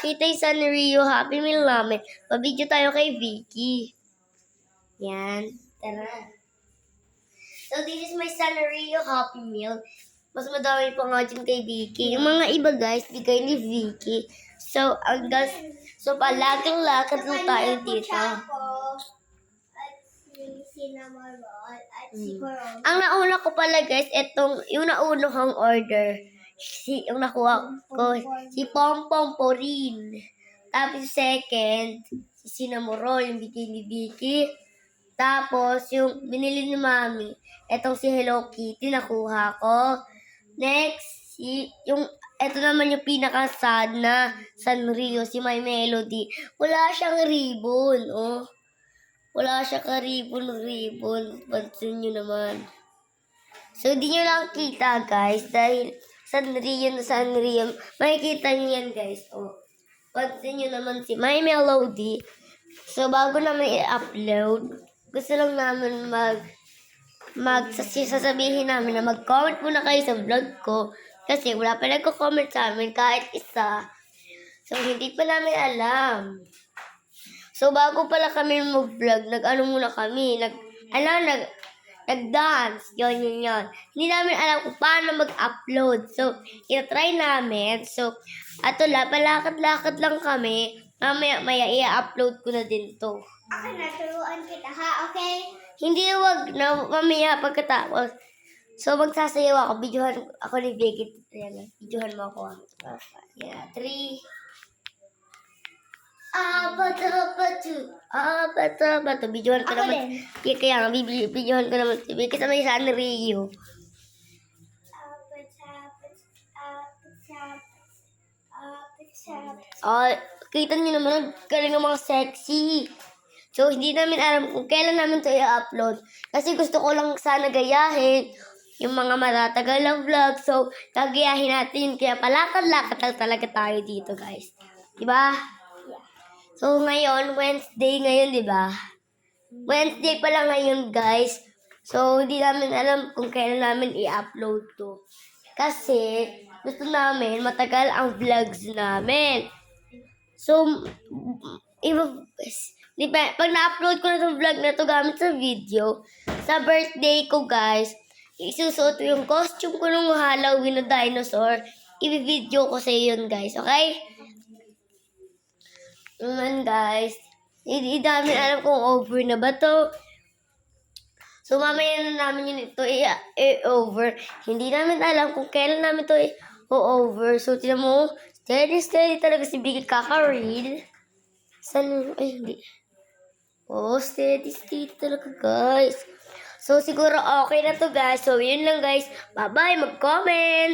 nakita yung Sanrio Happy Meal namin, pa-video tayo kay Vicky. Yan. Tara. So, this is my Sanrio Happy Meal. Mas madami pa nga dyan kay Vicky. Yung mga iba, guys, bigay ni Vicky. So, palakad-lakad lang tayo dito. Cinnamon roll at siguro. Ang nauna ko pala, guys, yung naunang order. Yung nakuha ko, si Pompom Porin. Tapos second, si Cinnamon roll, yung bigay ni Vicky. Tapos, yung binili ni Mami, etong si Hello Kitty, nakuha ko. Next, eto naman yung pinaka-sad na Sanrio, si My Melody. Wala siyang ribbon, oh. Wala siya ka-ribbon. Pansin nyo naman. So, di nyo lang kita, guys, dahil Sanrio. Makikita nyo yan, guys, oh. Pansin nyo naman si My Melody. So, bago namin i-upload, gusto lang namin sasabihin namin na mag-comment muna kayo sa vlog ko kasi wala pa nagko-comment sa amin kahit isa. So, hindi pa namin alam. So, bago pala kami mag-vlog, muna kami, nag-dance, yon. Hindi namin alam kung paano mag-upload. So, ina-try namin. So, palakad-lakad lang kami. Maya i-upload ko na din to. Okay, naturuan kita ha, okay? Hindi, wag na. Mamaya pagkatapos. So, magsasayaw ako. Videohan ako ni Vicky. Ayan, videohan mo ako. Yeah, 3. Bato. Videohan ko Ako naman. din. Kaya nga, videohan ko naman si Vicky sa may Sanrio. Kita niyo naman, ang galing ng mga sexy. So, hindi namin alam kung kailan namin ito i-upload. Kasi gusto ko lang sana gayahin yung mga matatagal na vlog. So, gagayahin natin. Kaya palakad-lakad lang talaga tayo dito, guys. Diba? So, ngayon, Wednesday ngayon, diba? Wednesday pa lang ngayon, guys. So, hindi namin alam kung kailan namin i-upload to. Kasi, gusto namin matagal ang vlogs namin. So, pag na-upload ko na itong vlog na to gamit sa video, sa birthday ko, guys, isusuot ko yung costume ko nung Halloween na dinosaur. I-video ko sa yun, guys. Okay? Guys, hindi namin alam kung over na ba to. So, mamaya na namin yun ito i-over. Hindi namin alam kung kailan namin ito i-over. So, tinan mo, steady talaga si Biggie kaka-read. Hindi. Steady talaga, guys. So, siguro okay na to, guys. So, yun lang, guys. Bye-bye. Mag-comment.